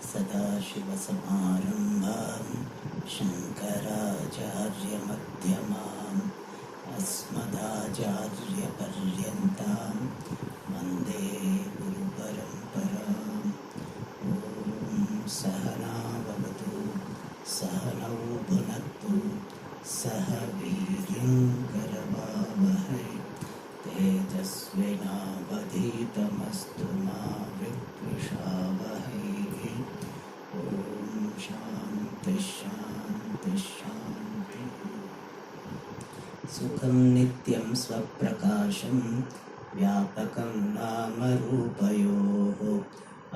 सदाशिवसमारम्भां शङ्कराचार्यमध्यमाम् अस्मदाचार्यपर्यन्तां वन्दे गुरुपरम्पराम्। ॐ सहना भवतु सहनौ भुनक्तु सह वीर्यं करवावहै तेजस्विनावधीतमस्तु मा विद्विषावहै। ॐ शान्ति शान्ति शान्तिः। सुखं नित्यं स्वप्रकाशं व्यापकं नामरूपयोः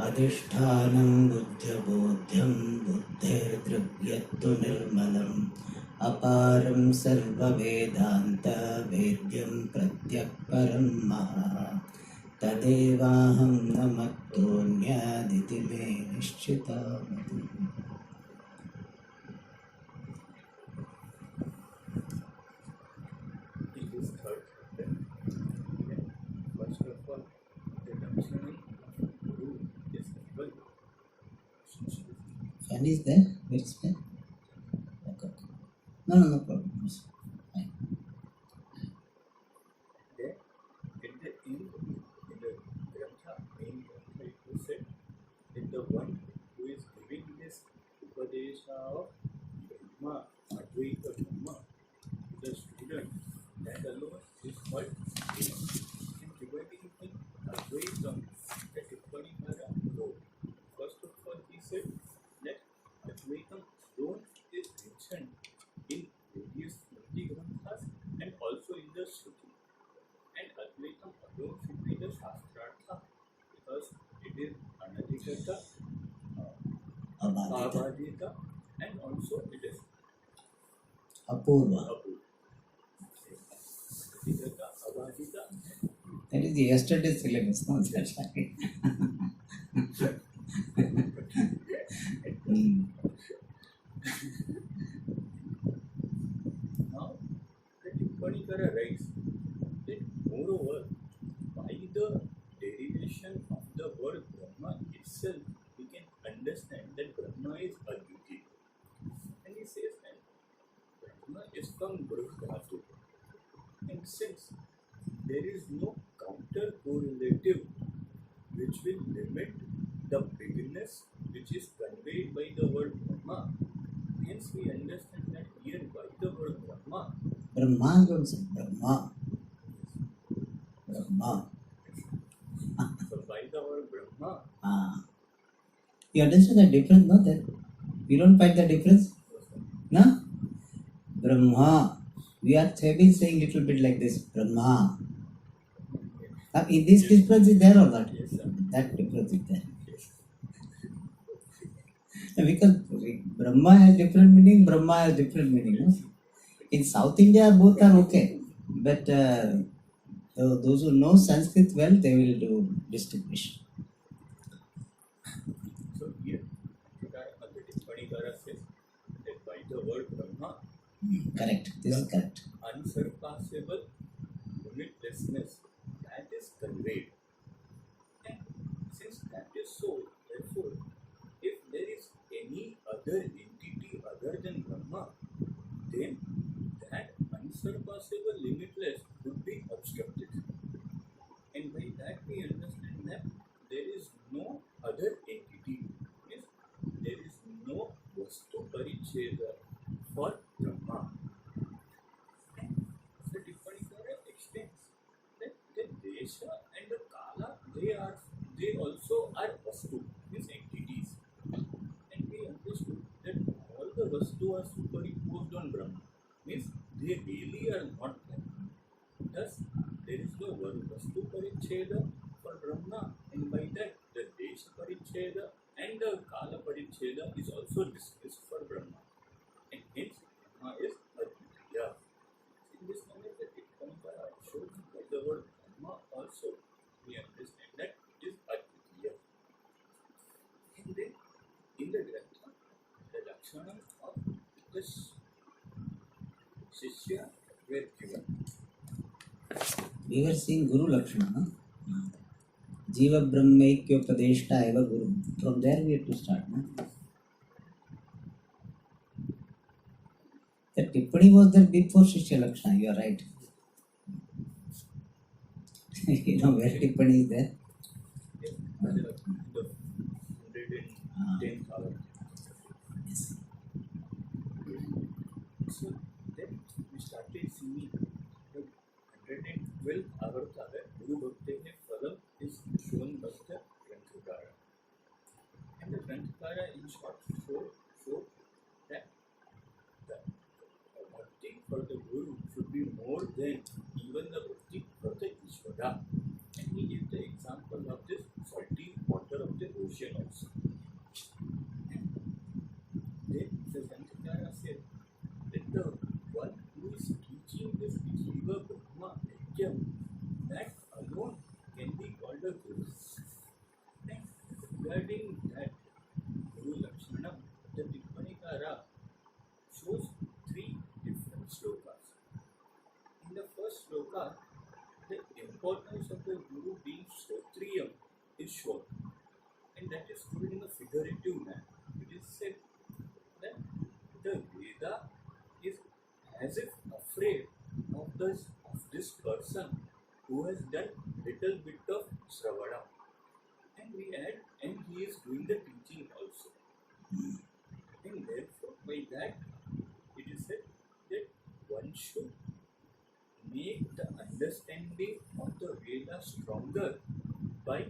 अधिष्ठानं बुद्ध्यबोध्यं बुद्धेर्दृग्यत्तु निर्मलम् अपारं सर्ववेदान्तवेद्यं प्रत्यक्परं महः तदेवाहं न मत्तोऽन्यदिति मे निश्चितामतिः। Fan is there? Where is fan? Okay. No problem. It's fine. There, in the Grantha, main Grantha, it was said that the one who is giving this Upadesha of Brahma, Advaita Brahma, to the student, that alone is called Brahma. And regarding the Advaitam, that Upadesha wrote, first of all, he said that Advaitam alone is mentioned in various Smriti Granthas and also in the Shruti. And Advaitam alone should be the Shastrartha because it is Anadhikata, Abhadita, and also it is Apurva. Anadhikata, Abhadita. That is yesterday's syllabus, no? That's right. Now, the Tippanikara writes that moreover, by the derivation of the word Brahma itself, we can understand that Brahma is Adviti. And he says that Brahma is from Brah Dhatu. And since there is no counter correlative which will limit the bigness which is conveyed by the word Brahma, hence we understand that here by the word Brahma, Brahma, don't say Brahma. Brahma. so by the word Brahma, You understand the difference, no? That you don't find the difference? No? Brahma. We are saying little bit like this, Brahma. Now, in this difference is there or not? yes, sir. That difference is there. Yes. Because Brahma has different meaning, Brahma has different meaning. No? In South India, both are okay. But those who know Sanskrit well, they will do distinguish. So here, the Tippanikara says that by the word Brahma, Correct. This is correct. unsurpassable limitlessness that is conveyed. And since that is so, therefore, if there is any other entity other than Brahma, then that unsurpassable limitless would be obstructed. And by that we understand that there is no other entity. Yes, there is no Vastu Paricheda for Brahma. And the Tippanikara explains that the Desha and the Kala, they also are Vastu, these entities. And we understood that all the Vastu are superimposed on Brahma. Means they really are not Brahma. Thus, there is no Vastu Paricheda for Brahma, and by that the Desha Paricheda and the Kala Paricheda is also dismissed for Brahma. And hence Brahma is Advitiya. In this manner, the Tippanikara shows that the word Brahma also we understand that it is Advitiya. And then in the Grantha, the Lakshana of this Shishya were given. We were seeing Guru Lakshana. No? Jiva Brahmaikyopradeshta eva Guru. From there we have to start. No? The Tippani was there before Shishya Lakshana, you are right. You know where Tippani is there? Yes, the 110th hour. Yes. So then we started seeing the 112th hour Guru Bhakti Phalam is shown by the Granthakara. And the Granthakara in short show that the bhakti for the Guru should be more than even the bhakti for the Ishvara. And he gave the example of this salty water of the ocean also. And then the Granthakara said that the one who is teaching this Jiva Brahma Aikyam, that alone can be called a Guru. And regarding that Guru Lakshanam, the Tippanikara shows three different slokas. In the first sloka, the importance of the Guru being Shotriyam is shown, and that is put in a figurative manner. It is said that the Veda is as if afraid of this person who has done little bit of Sravana, and we add, and he is doing the teaching also. And therefore, by that, it is said that one should make the understanding of the Veda stronger by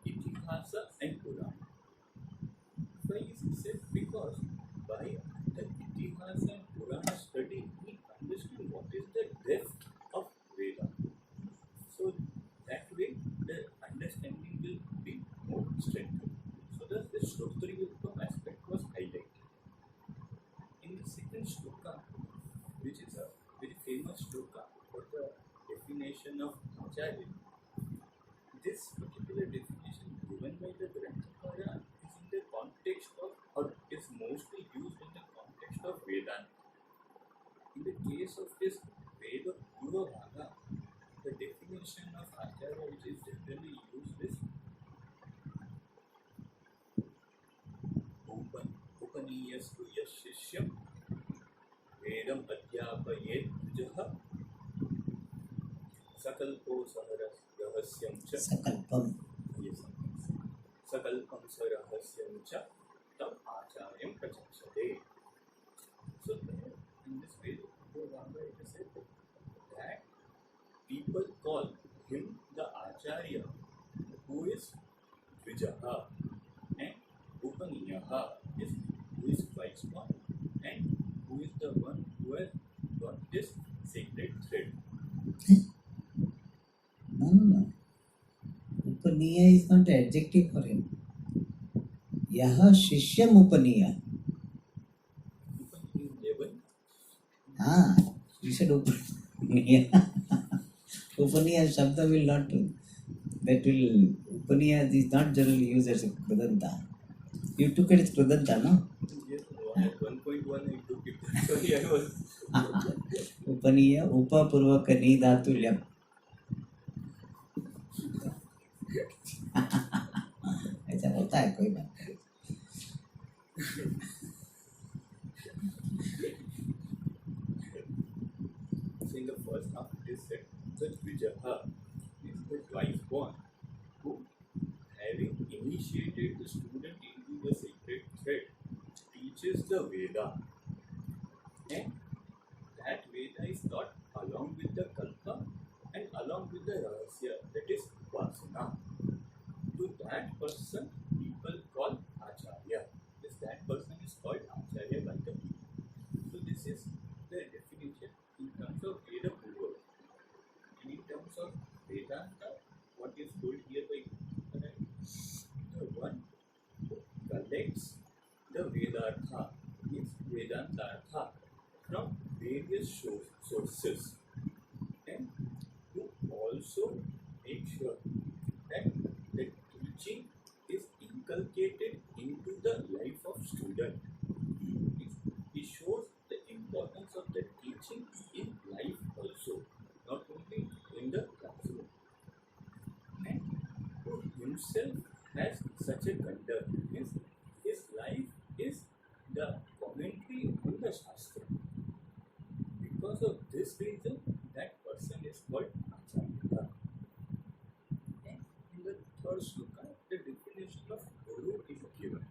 Itihasa and Purana. Why is it said? Because by the Itihasa and Purana study, we understand what is the depth of Veda. So that way, the understanding will be more strengthened. So thus the Shrotriyukam aspect was highlighted. In the second shloka, which is a very famous shloka for the definition of Acharya, this particular definition given by the Granthakara is in the context of, or is mostly used in the context of Vedanta. In the case of this Veda Purva Bhaga, the definition of Acharya which is generally used is Upaniyastu Yashishyam Vedam Adhyapayet Jaha Sakalpo Saharas Rahasyam Cha Sakalpam. Yes. Sakalpam Sarahasyam Cha Tam Acharyam Prachakshate. So there, in this way, it is said that people call him the Acharya who is Vijaha, and Upaniyaha is who is twice born, and who is the one who has got this sacred thread. No. Upaniya is not the adjective for him. Yaha Shishyam Upaniya. Upaniya is 11. You said Upaniya. Upaniya Shabda will not do. That will, Upaniya is not generally used as a Krudanta. You took it as Krudanta, no? Yes, at 1.1 I took it. Sorry, I was. Upaniya Upa Purvaka Nidatulyam. ऐसा होता है कोई बात नहीं. So in the first half it is said that Vijaha is the twice born who, having initiated the student into the sacred thread, teaches the Veda, and that Veda is taught along with the Kalpa and along with the Rahasya, that is Vasana. To that person, people call Acharya. Yes, that person is called Acharya by the people. So this is the definition in terms of Veda Purva. And in terms of Vedanta, what is told here by the one who collects the Vedartha, means Vedantartha, from various sources, and who also make sure that the teaching is inculcated into the life of student. He shows the importance of the teaching in life also, not only in the classroom. And to him himself has such a conduct. Means his life is the commentary on the Shastra. Because of this reason, that person is called Acharya. And in the third sloka, the definition of Guru is given.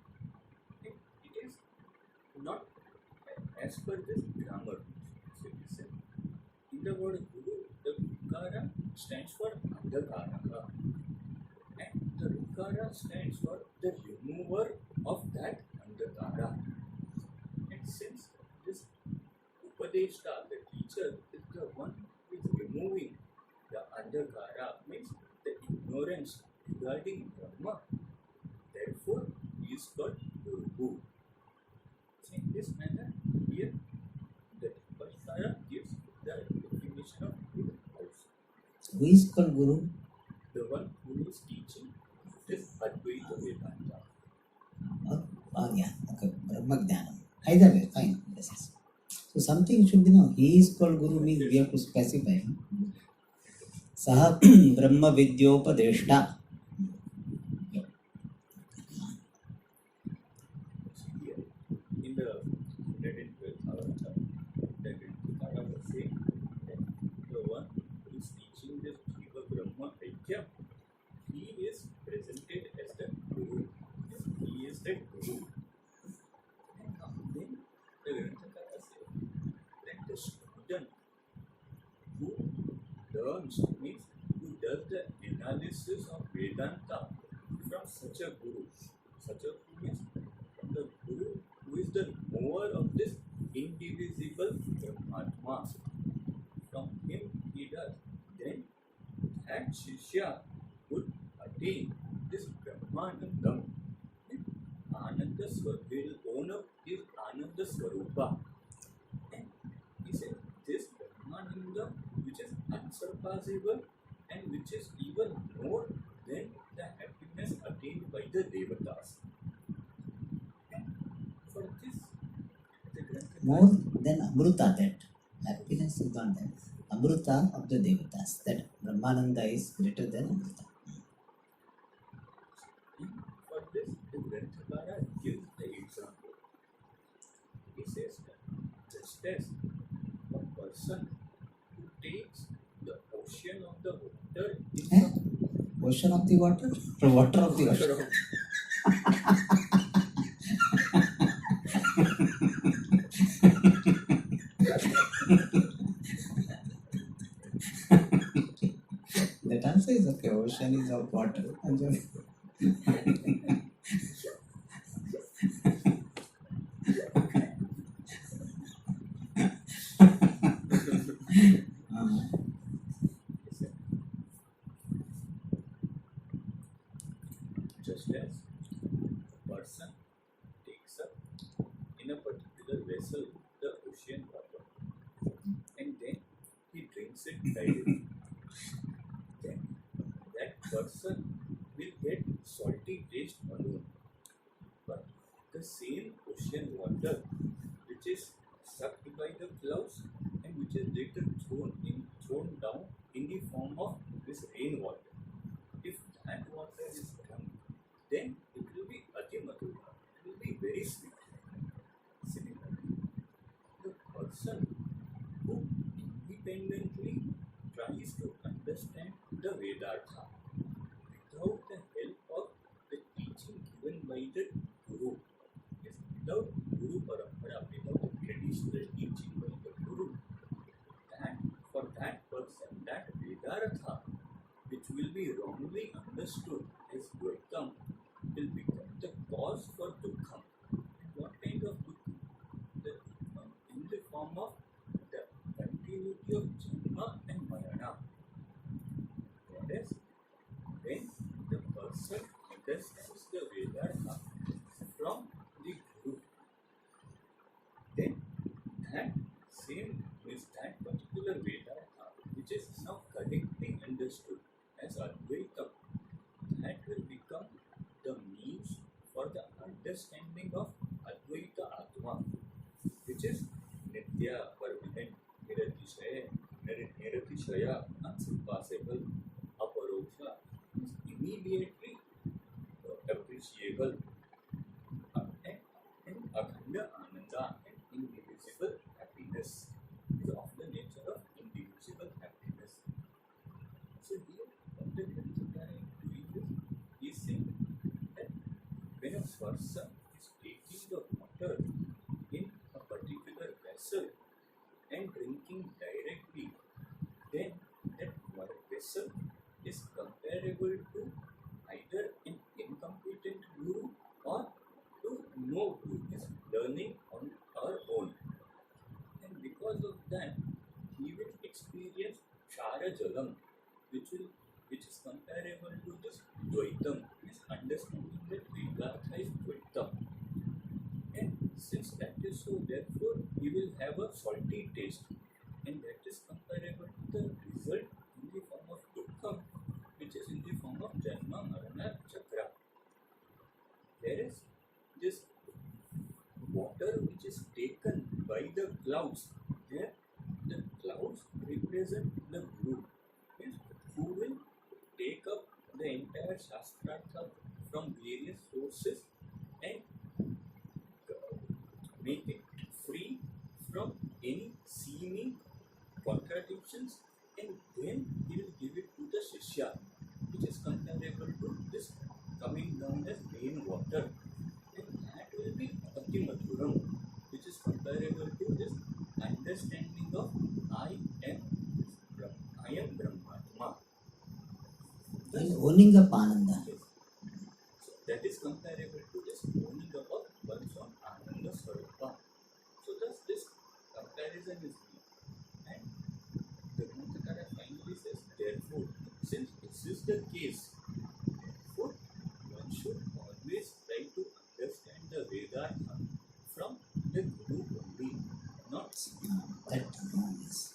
And it is not as per this grammar. So listen, in the word Guru, the Vikara stands for Andhakara. And the Rukara stands for the remover of that Andhakara. And since this Upadeshta, the teacher, is the one who is removing the Andhakara, means the ignorance regarding Brahma, therefore he is called Guru. So in this manner, here the Tipashara gives the definition of Guru also. Who is called Guru? The one who is teaching this Advaita Vedanta. Yeah, okay, Brahmagyanam. Either way, fine. Yes. So something should be known. He is called Guru means we have to specify. Saha Brahma Vidyopadeshta. Here, in the 112th the Granthikara was saying that the one who is teaching this Jiva Brahma Aikya, he is presented as the Guru. He is the Guru. And then the Granthikara says that the student who learns, means who does the analysis of Vedanta from such a Guru. Such a Guru means from the Guru who is the knower of this indivisible Brahmatma. From him he does. Then that Shishya would attain this Brahmanandam. Ananda Swarupa. He will own up his Ananda Swarupa. And he said this Brahmananda, which is unsurpassable and which is even more than the happiness attained by the Devatas. And for this, the Granthikara More than Amruta, that happiness is not that. Amruta of the Devatas, that Brahmananda is greater than Amruta. for this, the Granthikara gives the example. He says that just as a person who takes the ocean of the water in Eh? some Ocean of the water or water of the ocean? That answer is okay. Ocean is of water. just as a person takes up in a particular vessel the ocean water and then he drinks it directly, then that person will get salty taste alone. But the same ocean water which is sucked by the clouds and which is later thrown down in the form of this rainwater, if that water is drunk, then it will be atimadura. It will be very sweet. Similarly, the person who independently tries to understand the Vedanta without the help of the teaching given by the Guru, yes, without Guru Parampara, without the traditional teaching by the Guru, that for that person, that Vedartha, which will be wrongly understood as Dvaikam, will become the cause for Dukkham. And what kind of Dukkham? The Dukkham in the form of the continuity of Janma and Marana. Whereas, when the person understands the Vedartha from the Guru, then that same means that particular Vedanta, which is now correctly understood as Advaitam, that will become the means for the understanding of Advaita Atma, which is Nitya, permanent, Niratishaya, unsurpassable, Aparoksha, means immediately stable and akhanda ananda and indivisible happiness is of the nature of indivisible happiness. So here, what the Vichara is doing is saying that when a person is taking the water in a particular vessel and drinking directly, then that vessel is comparable to either an incompetent guru or to no guru, is learning on our own. And because of that, he will experience Shara Jalam, which is comparable to this Dvaitam, is understanding that Vedanta is Dvaitam. And since that is so, therefore he will have a salty taste, and that is comparable to the result in the form of Dukkham, which is in the form of Janma Marana Chakra. Whereas this water which is taken by the clouds, there the clouds represent the Guru, means who will take up the entire Shastrartha from various sources and make it free from any seeming contradictions, and then he will give it to the Shishya, which is comparable to this coming down as rain water, and that will be Ati Madhuram, which is comparable to this understanding of I am Brahmatma. And owning up Ananda. Yes. So that is comparable to this owning up of one's own Ananda Swarupa. So thus this comparison is made. And the Granthakara finally says, therefore, since this is the case, therefore one should always try to understand the Vedanta from the Guru only, not That is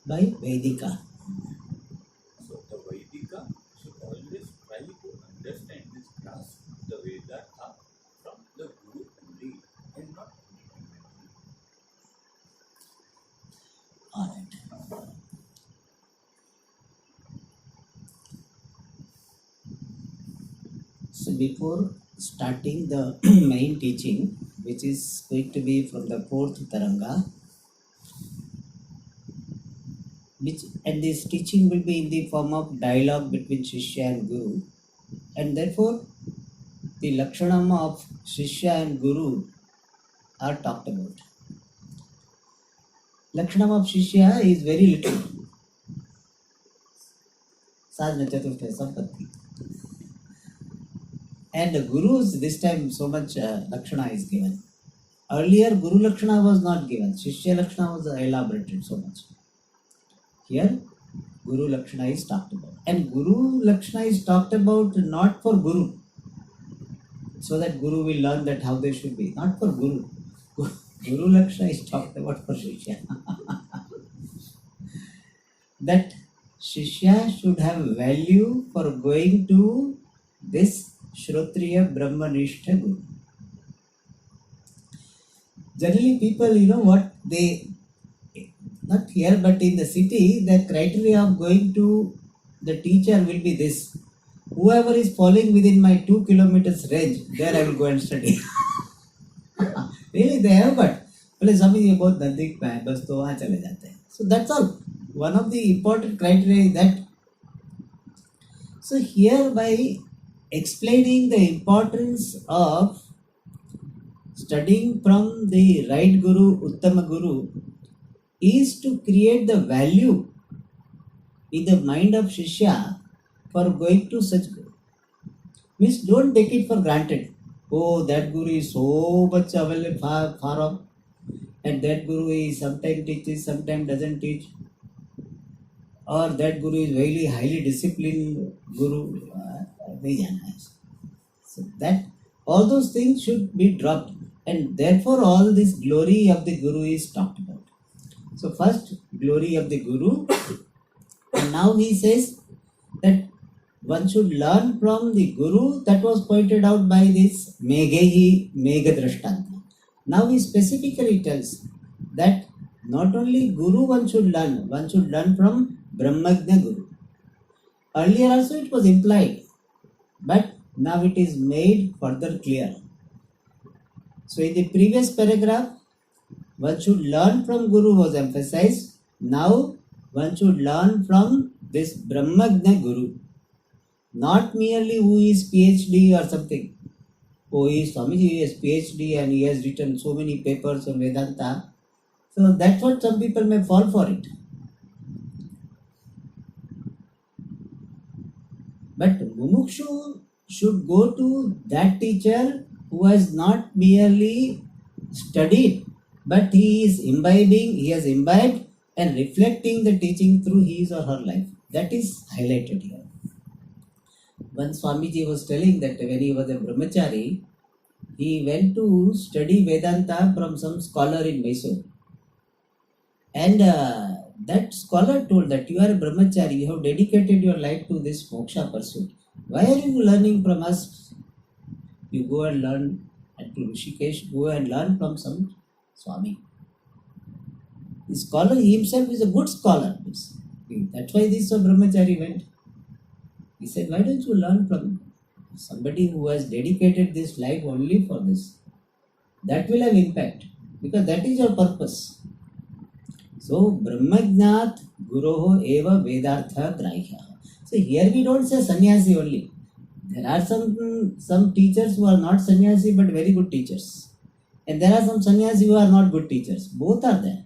by Vedika. so the Vedika should always try to understand this grasp the Vedanta from the Guru only and not Alright. So before starting the main teaching, which is going to be from the fourth Taranga, and this teaching will be in the form of dialogue between Shishya and Guru, and therefore the Lakshanam of Shishya and Guru are talked about. Lakshanam of Shishya is very little. Sadhana Chaturtha Sampatti. And the Guru's this time so much Lakshana is given. Earlier Guru Lakshana was not given. Shishya Lakshana was elaborated so much. Here Guru Lakshana is talked about. And Guru Lakshana is talked about not for Guru, so that Guru will learn that how they should be. Not for Guru. Guru Lakshana is talked about for Shishya. That Shishya should have value for going to this Shrotriya Brahmanishtha Guru. Generally people, what they, not here but in the city, the criteria of going to the teacher will be this: whoever is falling within my 2 kilometers range, there I will go and study. Really they have, but Swami ये बहुत नजदीक में है, बस तो वहाँ चले जाते हैं. So that's all. One of the important criteria is that. So here by explaining the importance of studying from the right Guru, Uttama Guru, is to create the value in the mind of Shishya for going to such Guru. Means don't take it for granted. Oh, that Guru is so much available far off, and that Guru is sometimes teaches, sometimes doesn't teach, or that Guru is very highly disciplined Guru. So that all those things should be dropped, and therefore all this glory of the Guru is talked about. So first glory of the Guru, and now he says that one should learn from the Guru. That was pointed out by this Meghehi Megha Drashtanta. Now he specifically tells that not only Guru one should learn from Brahmagna Guru. Earlier also it was implied, but Now it is made further clear. So in the previous paragraph, one should learn from Guru was emphasized. Now one should learn from this Brahmagna Guru. Not merely who is PhD or something. Oh, he is Swamiji, he has PhD and he has written so many papers on Vedanta. So that's what some people may fall for it. But Mumukshu should go to that teacher who has not merely studied, but he is imbibing, he has imbibed and reflecting the teaching through his or her life. That is highlighted here. When Swamiji was telling that when he was a brahmachari, he went to study Vedanta from some scholar in Mysore. And that scholar told that you are a brahmachari, you have dedicated your life to this moksha pursuit. Why are you learning from us? You go and learn at Rishikesh, go and learn from some Swami. The scholar himself is a good scholar. That's why this brahmachari went. He said, why don't you learn from somebody who has dedicated this life only for this? That will have impact because that is your purpose. So, Brahmagnat Guroho Eva Vedartha Grahya. So, here we don't say sannyasi only. There are some teachers who are not sannyasi but very good teachers. And there are some sannyasi who are not good teachers. Both are there.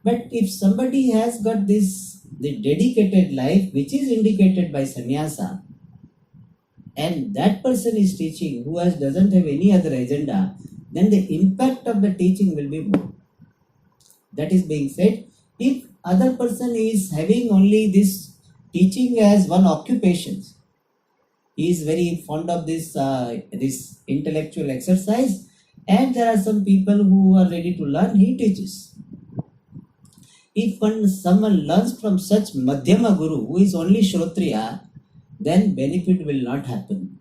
But if somebody has got the dedicated life which is indicated by sannyasa, and that person is teaching who doesn't have any other agenda, then the impact of the teaching will be more. That is being said, if other person is having only this teaching as one occupation, he is very fond of this intellectual exercise, and there are some people who are ready to learn, he teaches. If someone learns from such Madhyama Guru who is only Shrotriya, then benefit will not happen.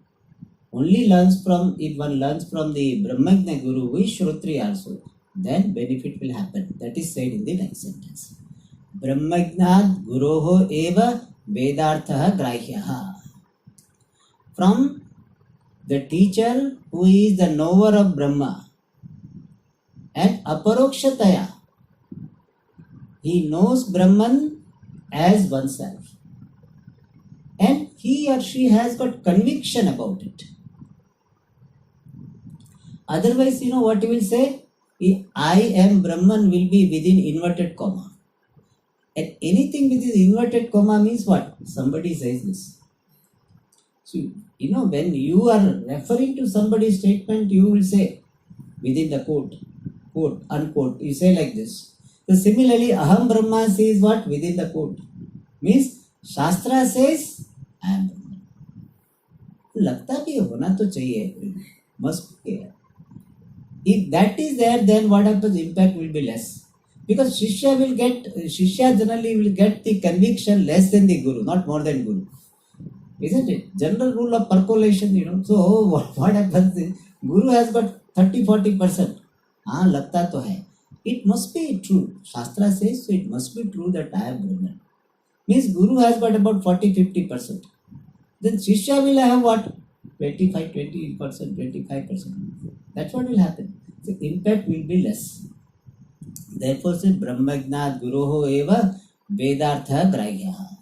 If one learns from the Brahmagna Guru who is Shrotriya also, then benefit will happen. That is said in the next sentence. Brahmagnat Guroho Eva Vedartha Grahyaha. From the teacher who is the knower of Brahma and Aparokshataya, he knows Brahman as oneself and he or she has got conviction about it. Otherwise, what he will say? I am Brahman will be within inverted comma. And anything with this inverted comma means what? Somebody says this. So, when you are referring to somebody's statement, you will say within the quote, unquote, you say like this. So similarly, Aham Brahma says what? Within the quote. Means, Shastra says, I am Brahman. Lagta bhi hona to chahiye. Must be. If that is there, then what happens? Impact will be less. Because Shishya generally will get the conviction less than the Guru, not more than Guru. Isn't it? General rule of percolation, So what happens is, Guru has got 30-40%. Lagta to hai. It must be true. Shastra says, so it must be true that I am Brahman. Means Guru has got about 40-50%. Then Shishya will have what? 20%, 25%. That's what will happen. The impact will be less. Therefore, say Brahmagnat Guroho Eva Vedartha Grahyaha.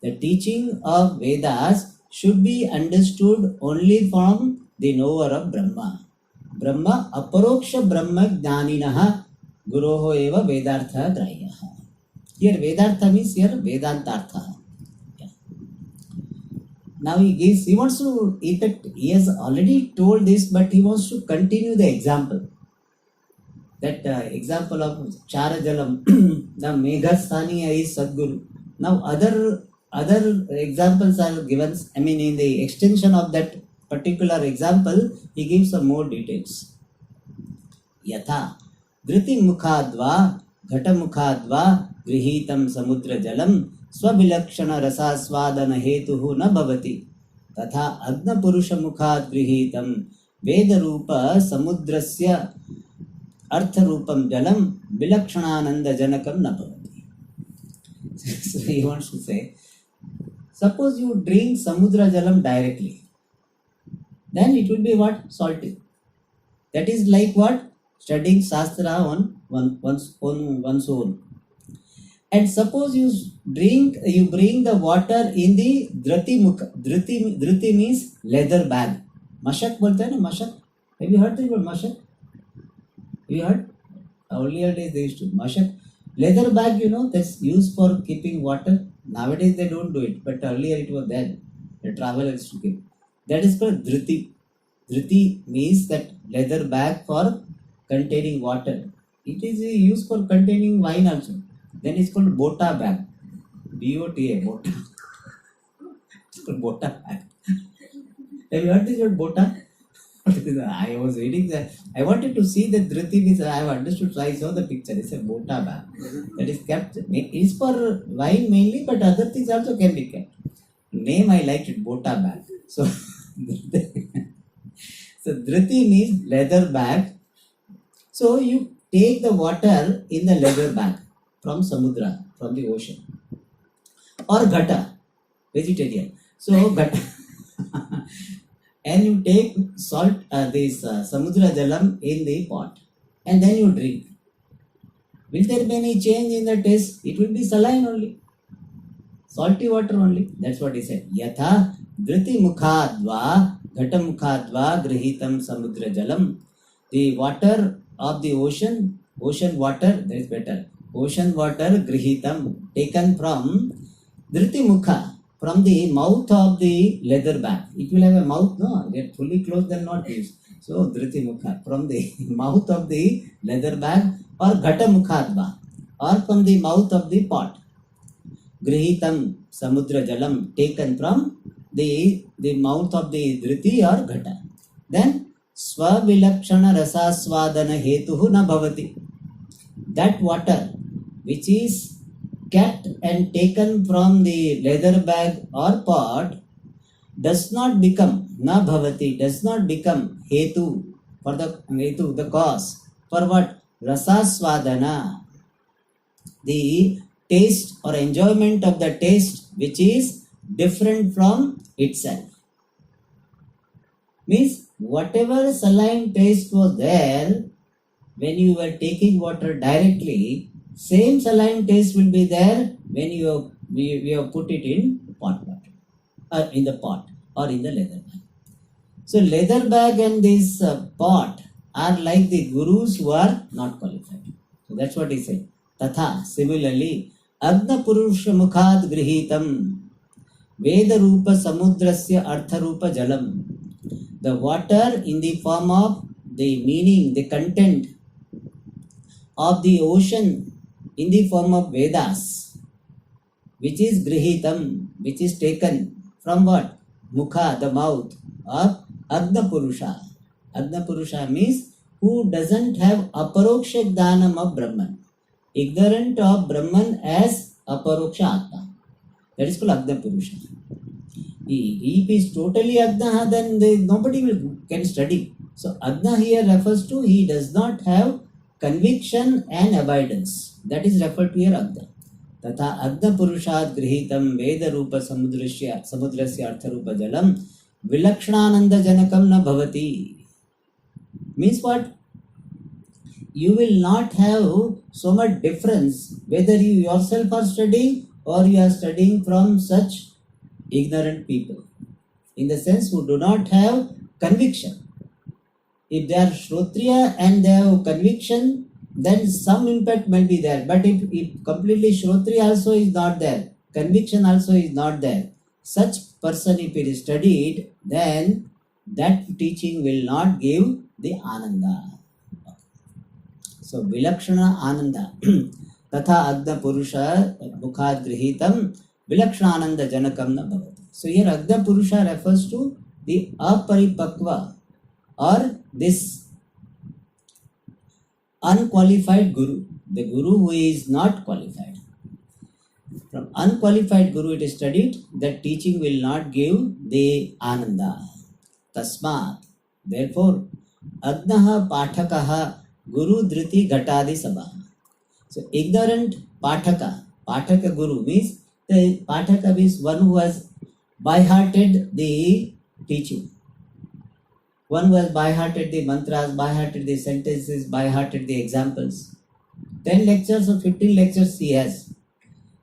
The teaching of Vedas should be understood only from the knower of Brahma. Brahma Aparoksha Brahma Jnaninaha Guroho Eva Vedartha Grahyaha. Here Vedartha means here Vedantartha. Now he wants to, in fact, he has already told this, but he wants to continue the example. That example of Charajalam, the Meghasthaniya is Sadguru. Now other examples are given, in the extension of that particular example, he gives some more details. Yatha, Dhriti Mukhadva, Ghata Mukhadva, Grihitam Samudra Jalam, Swabilakshana Rasaswadana Hetuhu na bhavati. Tatha Agna Purusha Mukhad Grihitam, Veda Rupa Samudrasya Artha Rupam Jalam, Vilakshanananda Janakam na bhavati. So he wants to say, suppose you drink Samudra Jalam directly. then it will be what? Salty. That is like what? Studying Shastra on one's own. And suppose you bring the water in the dhrati mukha. Dhrati means leather bag. Mashak bolte hai na, mashak. Have you heard the word mashak? Have you heard? Earlier days they used to. Mashak. Leather bag, that's used for keeping water. Nowadays they don't do it, but earlier it was there. The travelers to keep. That is called dhriti. Dhriti means that leather bag for containing water. It is used for containing wine also. Then it's called bota bag. B-O-T-A, bota. It's called bota bag. Have you heard this word bota? I was reading that. I wanted to see the dhriti means I have understood. So I saw the picture. It's a bota bag. That is kept. It is for wine mainly, but other things also can be kept. Name I liked it, bota bag. So, so dhriti means leather bag. So you take the water in the leather bag from samudra, from the ocean, or ghata, vegetarian. So ghata, and you take salt, this samudra jalam in the pot, and then you drink. Will there be any change in the taste? It will be saline only, salty water only. That's what he said. Yatha dhriti mukhadva ghata mukhadva grihitam samudra jalam. The water of the ocean water, that is better. Ocean water grihitam, taken from dhriti mukha, from the mouth of the leather bag. It will have a mouth, no? They are fully closed, they are not used. So dhriti mukha, from the mouth of the leather bag, or ghata mukhadva, or from the mouth of the pot. Grihitam samudra jalam, taken from the mouth of the dhriti or ghata. Then swavilakshana rasaswadana hetuhu na bhavati. That water which is kept and taken from the leather bag or pot does not become, na bhavati, does not become hetu, for the cause. For what? Rasaswadana, the taste or enjoyment of the taste which is different from itself. Means whatever saline taste was there when you were taking water directly, same saline taste will be there when you have put it in pot water, in the pot or in the leather bag. So leather bag and this pot are like the gurus who are not qualified. So that's what he said. Tatha, similarly, Agna Purusha Mukhad Grihitam Veda Rupa Samudrasya Artha Rupa Jalam. The water in the form of the meaning, the content of the ocean in the form of Vedas, which is Grihitam, which is taken from what? Mukha, the mouth of Agna Purusha. Agna Purusha means who doesn't have aparoksha dhanam of Brahman, ignorant of Brahman as aparoksha Atma. That is called Agna Purusha. If he is totally Agna, then nobody can study. So Agna here refers to he does not have conviction and abidance. That is referred to here Agna. Tatha Agna Purushat Grihitam Veda Rupa Samudrasya Artha Rupa Jalam Vilakshanananda Janakam na Bhavati. Means what? You will not have so much difference whether you yourself are studying or you are studying from such ignorant people, in the sense who do not have conviction. If they are Shrotriya and they have conviction, then some impact might be there. But if completely Shrotriya also is not there, conviction also is not there, such person if it is studied, then that teaching will not give the Ananda. So Vilakshana Ananda. Tatha Agna Purusha Mukhad Grihitam Vilakshananda Janakam na Bhavati. So here Agna Purusha refers to the Aparipakva or this unqualified Guru, the Guru who is not qualified. From unqualified Guru it is studied that teaching will not give the Ananda. Tasmat. Therefore, Agnaha Pathakaha Guru Dhriti Ghatadi Sabha. So ignorant Pathaka Guru means the Pathaka means one who has by-hearted the teaching. one who has by-hearted the mantras, by-hearted the sentences, by-hearted the examples. 10 lectures or 15 lectures he has.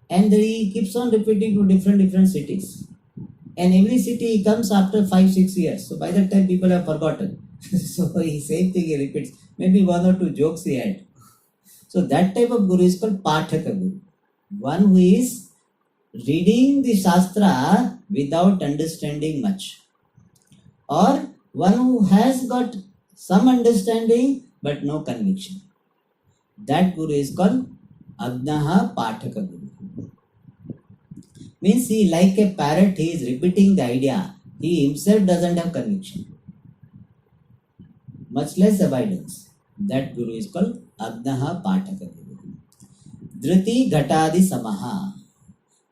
And he keeps on repeating to different cities. And every city he comes after 5-6 years. So by that time people have forgotten. So he same thing he repeats. Maybe one or two jokes he had. So that type of guru is called Pathaka Guru. One who is reading the Shastra without understanding much. Or one who has got some understanding but no conviction. That guru is called Agnaha Pathaka Guru. Means he, like a parrot, he is repeating the idea. He himself doesn't have conviction, much less abidance. That guru is called Agnaha Pathaka Guru. Dhriti Ghatadi Samaha.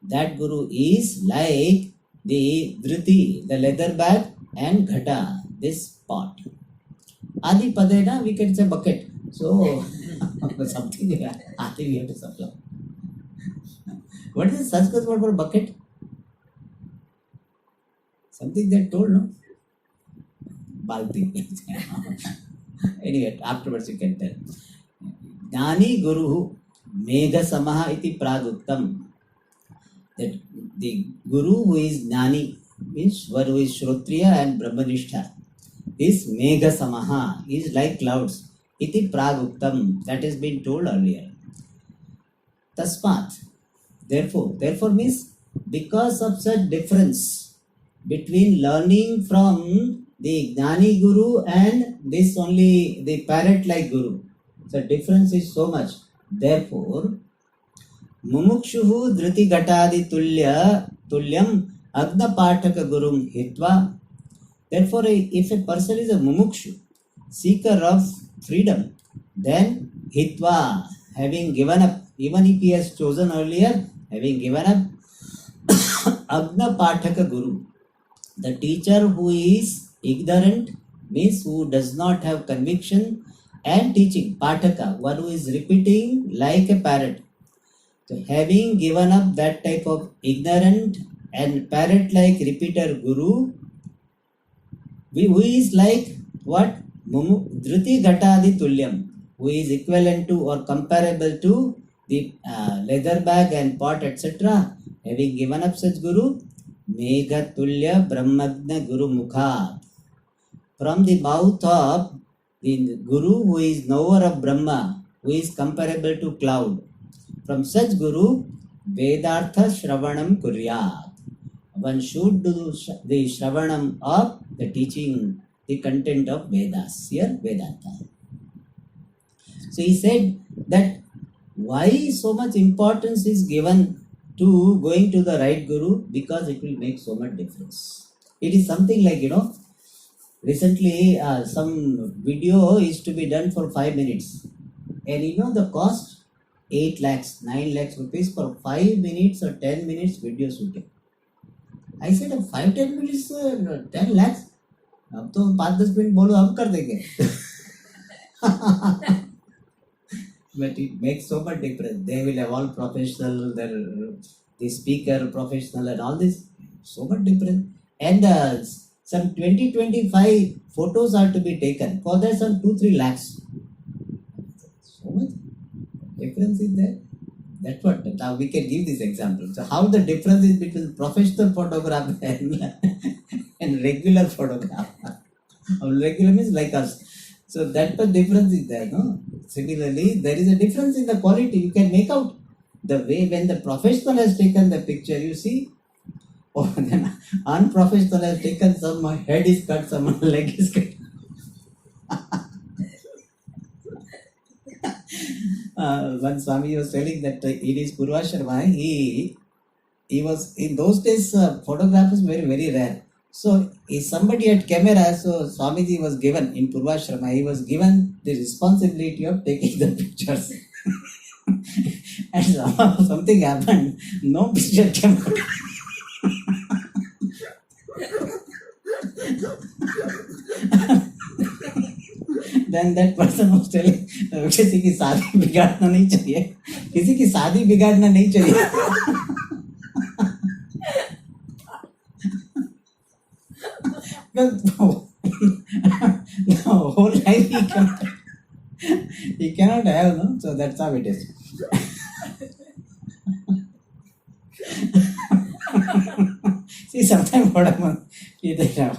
That guru is like the Dhriti, the leather bag, and Ghata, this pot. Adi Padena, we can say bucket. So, something Adi we have to supply. What is the Sanskrit word for bucket? Something they told, no? Balti. Anyway, afterwards you can tell. Jnani Guru Megha Samaha iti Praguktam. That the Guru who is Jnani, means one who is Shrotriya and Brahmanistha, is Megha Samaha, is like clouds. Iti Praguktam. That has been told earlier. Tasmat. Therefore means because of such difference between learning from the Jnani Guru and this only the parrot-like Guru. The difference is so much. Therefore, Mumukshuhu Dhriti Ghatadi Tulyam Agna Pathaka Gurum Hitva. Therefore, if a person is a Mumukshu, seeker of freedom, then Hitva, having given up, even if he has chosen earlier, having given up, Agna Pathaka Guru, the teacher who is ignorant, means who does not have conviction, and teaching, Pathaka, one who is repeating like a parrot. So having given up that type of ignorant and parrot-like repeater Guru, who is like what? Dhriti Ghatadi Tulyam, who is equivalent to or comparable to the leather bag and pot, etc. Having given up such Guru, Megha Tulya Brahmagna Guru Mukha. From the mouth of the Guru who is knower of Brahma, who is comparable to cloud. From such Guru, Vedartha Shravanam Kuryat. One should do the Shravanam of the teaching, the content of Vedas, here Vedanta. So he said that why so much importance is given to going to the right Guru, because it will make so much difference. It is something like, recently some video is to be done for 5 minutes. And the cost? 8 lakhs, 9 lakhs rupees for 5 minutes or 10 minutes video shooting. I said 5-10 minutes 10 lakhs. अब तो 5-10 minute बोलो हम कर देंगे. But it makes so much difference. They will have all professional, the speaker professional and all this. So much difference. And some 20-25 photos are to be taken. For that some 2-3 lakhs. So much difference is there. That's what. Now we can give this example. So how the difference is between professional photographer and regular photographer. Regular means like us. So that the difference is there, no? Similarly, there is a difference in the quality. You can make out the way when the professional has taken the picture, you see. Or then unprofessional has taken, some head is cut, some leg is cut. One Swami was telling that in his Purvashrama, he was, in those days, photographers were very rare. So if somebody had camera, so Swamiji was given, in Purvashrama, he was given the responsibility of taking the pictures. And something happened, no picture came out. Then that person was telling, किसी की शादी बिगाड़ना नहीं चाहिए, किसी की शादी बिगाड़ना नहीं चाहिए. whole life he cannot have, no? So that's how it is. See, sometimes what happens is that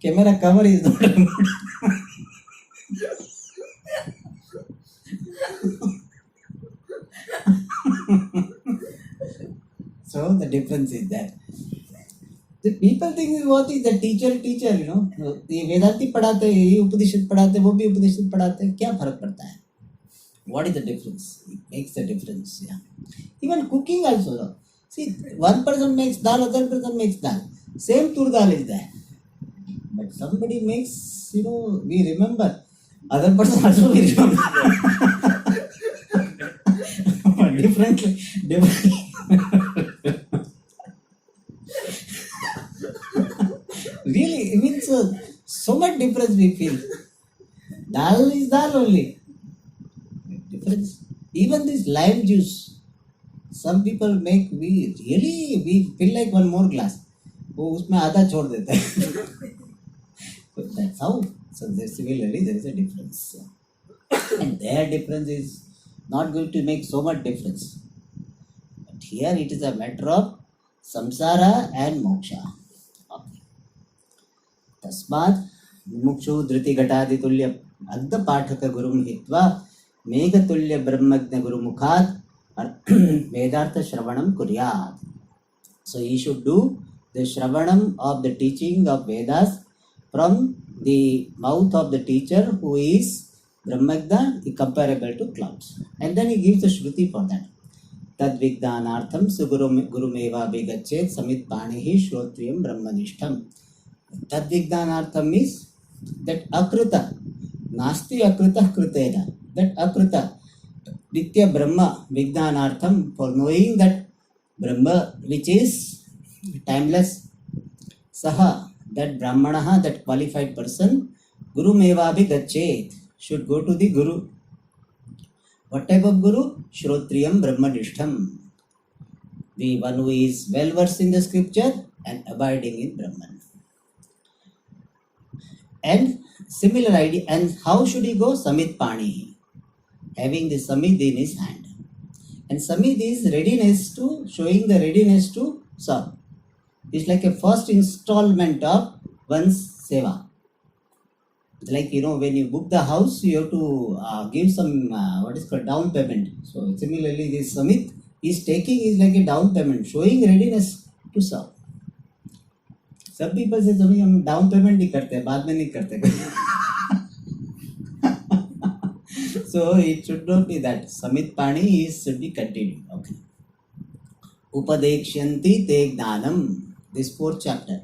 camera cover is not removed. So the difference is that the people think what is the teacher, you know. ये वेदांती पढ़ाते हैं, ये उपनिषद पढ़ाते हैं, वो भी उपनिषद पढ़ाते हैं, क्या फर्क पड़ता है? What is the difference? It makes the difference. Yeah. Even cooking also. No? See, one person makes dal, other person makes dal. Same tur dal is there. But somebody makes, you know, we remember. Other person also we remember. differently. Really, it means so much difference we feel. Dal is dal only. Difference. Even this lime juice, some people make, we feel like one more glass. वो उसमें आधा छोड़ देते हैं. So that's how. So similarly there is a difference, and their difference is not going to make so much difference. But here it is a matter of samsara and moksha. Okay. तस्मात् मुमुक्षु धृति घटादि तुल्य अद्ध पाठक गुरुं हित्वा मेघतुल्य ब्रह्मज्ञ गुरुमुखात् वेदार्थ श्रवणं कुर्यात्. So he should do the shravanam of the teaching of Vedas from the mouth of the teacher who is Brahmagna, comparable to clouds. And then he gives the Shruti for that. Tad Vigdanartham Gurumeva Vigachet Samit Panihi Shrotriyam Brahmanishtam. Tad Vigdanartham is that Akrita, Nasti Akrita Krutena. That Akrita, Nitya Brahma Vigdanartham, for knowing that Brahma which is timeless, Saha, that Brahmanaha, that qualified person, Guru Mevabi Gachet, should go to the Guru. What type of Guru? Shrotriyam Brahmanishtam, the one who is well versed in the scripture and abiding in Brahman. And similar idea, and how should he go? Samit Pani, having the Samit in his hand. And Samit is readiness to, showing the readiness to serve. It's like a first installment of one's seva. Like, you know, when you book the house, you have to give some, what is called, down payment. So similarly, this Samit is taking is like a down payment, showing readiness to serve. Some people say, Swami, हम down payment नहीं करते, बाद में नहीं करते. So it should not be that. Samit Pani should be continued. Okay. Upadekshanti te gnanam. This fourth chapter.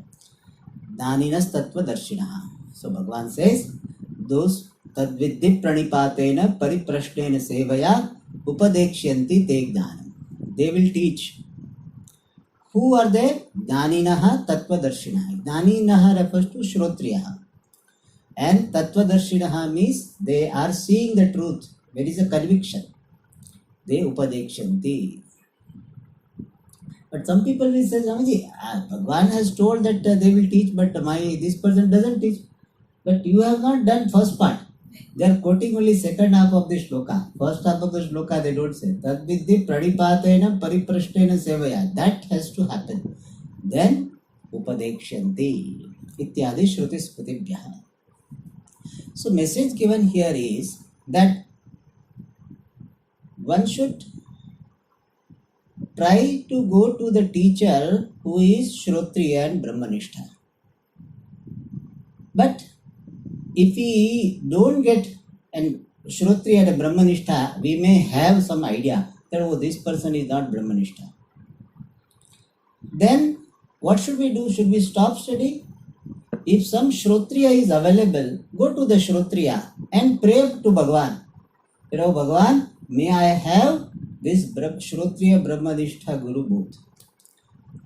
Daninas tattva darshinaha. So Bhagavan says, those tadviddhi pranipatena pariprashnena sevaya upadekshanti te gnanam. They will teach. Who are they? Dhaninaha tattvadarshinaha. Dhaninaha refers to Shrotriyaha. And tattvadarshinaha means they are seeing the truth. There is a conviction. They upadekshanti. But some people will say, Swamiji, Bhagavan has told that they will teach, but this person doesn't teach. But you have not done first part. They are quoting only second half of the shloka. First half of the shloka they don't say. Tadviddhi pranipatena pariprashtena sevaya. That has to happen. Then upadekshanti ityadi shruti smritibhyaha. So message given here is that one should try to go to the teacher who is Shrotriya and Brahmanishta. But if we don't get an Shrotriya and Brahmanishta, we may have some idea that, oh, this person is not Brahmanishta. Then what should we do? Should we stop studying? If some Shrotriya is available, go to the Shrotriya and pray to Bhagavan. You know, Bhagavan, may I have this Shrotriya Brahmanishta Guru both.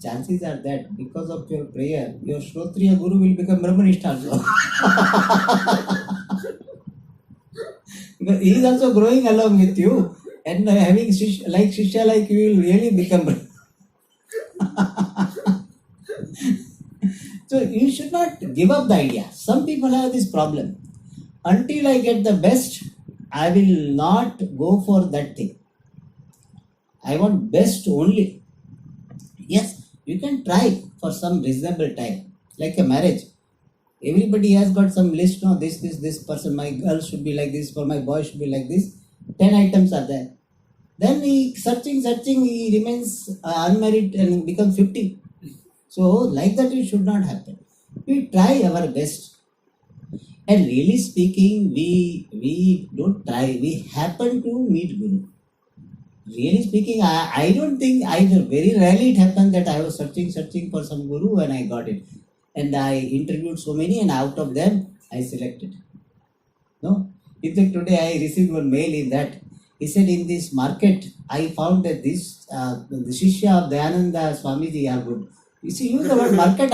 Chances are that because of your prayer, your Shrotriya Guru will become Brahmanishta also. Because he is also growing along with you, and having Shishya like you will really become. So you should not give up the idea. Some people have this problem. Until I get the best, I will not go for that thing. I want best only. Yes, you can try for some reasonable time, like a marriage. Everybody has got some list. No, this person, my girl should be like this, for my boy should be like this. 10 items are there. Then he searching, he remains unmarried and becomes 50. So like that it should not happen. We try our best. And really speaking, we don't try. We happen to meet Guru. Really speaking, I don't think very rarely it happened that I was searching for some Guru and I got it. And I interviewed so many and out of them I selected. No? In fact, today I received one mail in that he said in this market I found that the Shishya of Dayananda Swamiji are good. You see, use the word market.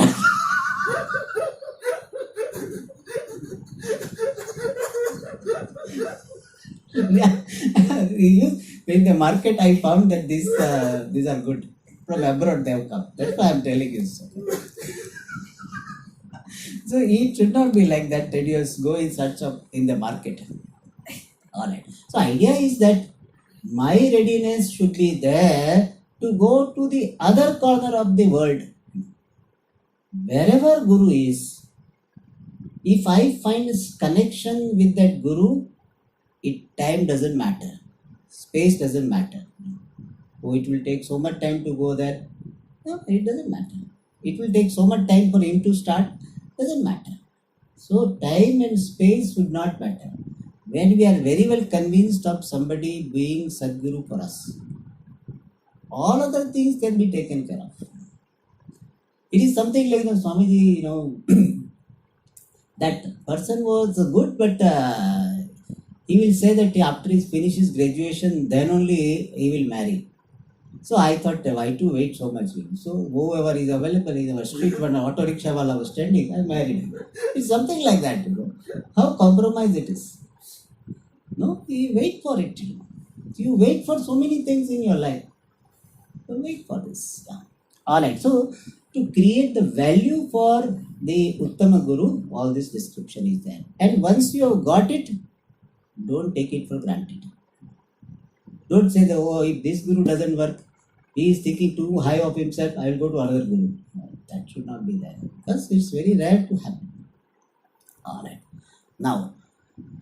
Yeah. In the market I found that these are good. From abroad they have come. That's why I'm telling you. So it should not be like that you go in search of in the market. Alright. So idea is that my readiness should be there to go to the other corner of the world. Wherever Guru is, if I find connection with that Guru, time doesn't matter. Space doesn't matter. Oh, it will take so much time to go there. No, it doesn't matter. It will take so much time for him to start. Doesn't matter. So time and space should not matter. When we are very well convinced of somebody being Sadguru for us, all other things can be taken care of. It is something like the Swamiji, that person was good, but he will say that after he finishes graduation, then only he will marry. So I thought, why to wait so much? So whoever is available in our street, when auto rickshaw wala was standing, I married him. It's something like that. How compromise it is. No, you wait for it. You wait for so many things in your life. So wait for this. Yeah. Alright, so to create the value for the Uttama Guru, all this description is there. And once you have got it, don't take it for granted. Don't say that, oh, if this Guru doesn't work, he is thinking too high of himself, I will go to another Guru. No, that should not be there. Because it's very rare to happen. Alright. Now,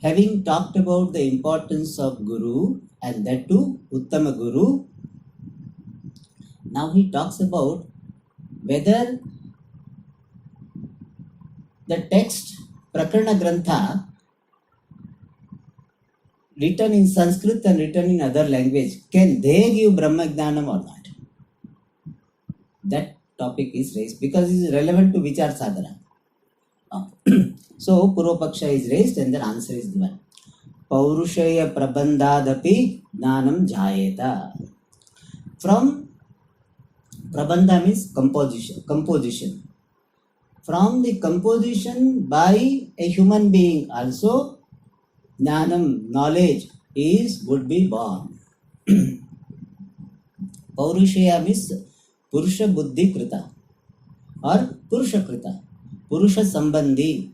having talked about the importance of Guru and that too Uttama Guru, now he talks about whether the text Prakarana Grantha written in Sanskrit and written in other language, can they give Brahma Jnanam or not? That topic is raised because it is relevant to Vichara Sagara. So Purvapaksha is raised and then answer is given. Paurushaya Prabandhadapi Jnanam Jayeta. From Prabandha means composition. From the composition by a human being also, Jnanam, knowledge, would be born. Paurushaya means Purusha Buddhi Krita or Purusha Krita. Purusha Sambandhi,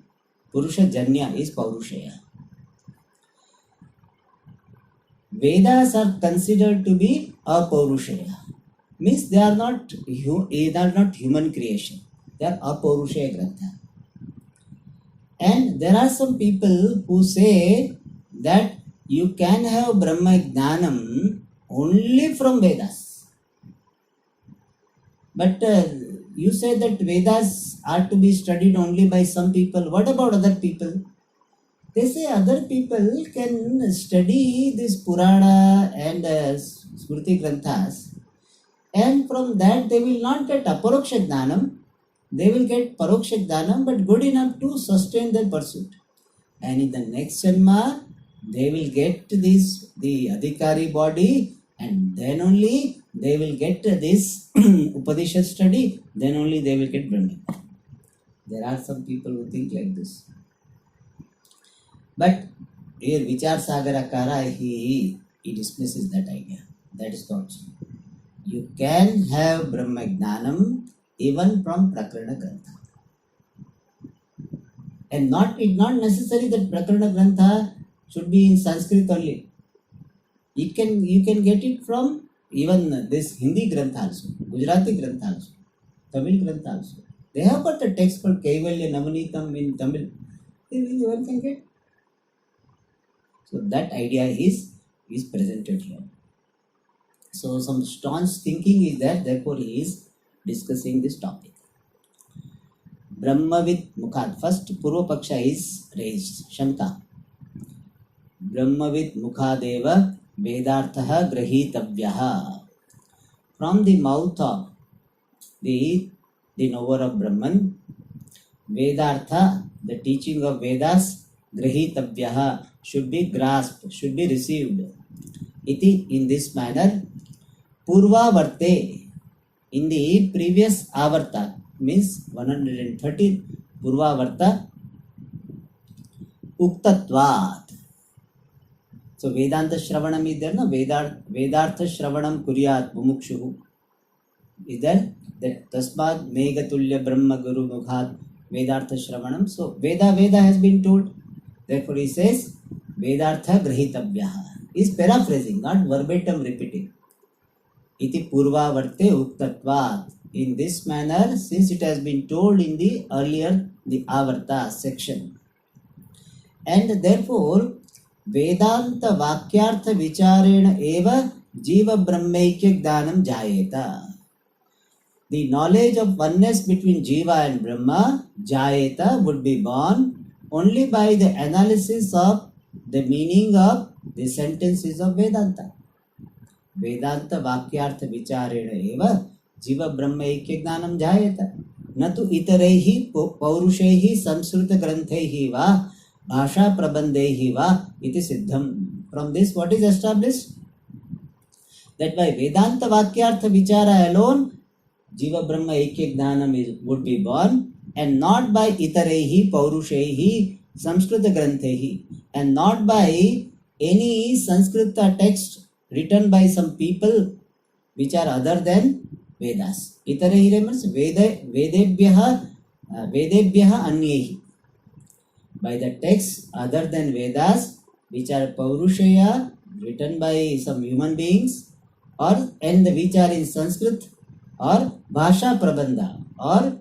Purusha Janya is Paurushaya. Vedas are considered to be Apaurushaya. Means they are not human creation. They are Apaurushaya Grantha. And there are some people who say that you can have Brahma Jnanam only from Vedas. But you say that Vedas are to be studied only by some people. What about other people? They say other people can study this Purana and Smriti Granthas, and from that they will not get Aparoksha Jnanam. They will get Paroksha Jnanam, but good enough to sustain their pursuit. And in the next Janma, they will get the Adhikari body, and then only they will get this Upadisha study, then only they will get Brahman. There are some people who think like this. But here Vichara Sagara Cl, he dismisses that idea. That is not so. You can have Brahma Jnanam even from Prakarana Grantha. And not necessary that Prakarana Grantha should be in Sanskrit only. You can get it from even this Hindi Grantha also, Gujarati Grantha also, Tamil Grantha also. They have got a text called Kaivalya Navanitam in Tamil. One can get. So that idea is presented here. So some staunch thinking is there, therefore he is discussing this topic. Brahmavid Mukhat. First Purva Paksha is raised. Shanka. Brahmavid Mukhadeva Vedarthaha Grahitavyaha. From the mouth of the knower of Brahman, Vedartha, the teaching of Vedas, Grahitavyaha, should be grasped, should be received. Iti, in this manner, Purva Varte, in the previous Avarta, means 113, Purva Varta, Uktatvat. So Vedanta Shravanam is there, no? Vedartha Shravanam Kuryat Mumukshuhu. Is there? That Tasmad Megatulya Brahma Guru Mukhat Vedartha Shravanam. So Veda has been told. Therefore he says Vedartha Grahitabhyaha. Is paraphrasing, not verbatim repeating. Iti Purva Varte Uktatvat. In this manner, since it has been told in the earlier, the Avarta section. And therefore, Vedanta Vakyartha Vicharena Eva Jiva Brahmaikya Jnanam Jayeta. The knowledge of oneness between Jiva and Brahma, Jayeta, would be born only by the analysis of the meaning of the sentences of Vedanta. Vedanta Vakyartha Vicharena Eva Jiva Brahmaikya Jnanam Jayeta. Natu itarehi paurushehi samsruta granthehi va Bhasha Prabandhehi va iti siddham. From this, what is established? That by Vedanta Vakyartha Vichara alone, Jiva Brahma Ekya Jnanam would be born, and not by Itarehi Paurushehi Samskrita Granthehi, and not by any Sanskrita text written by some people which are other than Vedas. Itarehi means Vedebhyaha Anyehi. By the texts other than Vedas, which are Paurushaya, written by some human beings, and which are in Sanskrit, or Bhasha Prabandha, or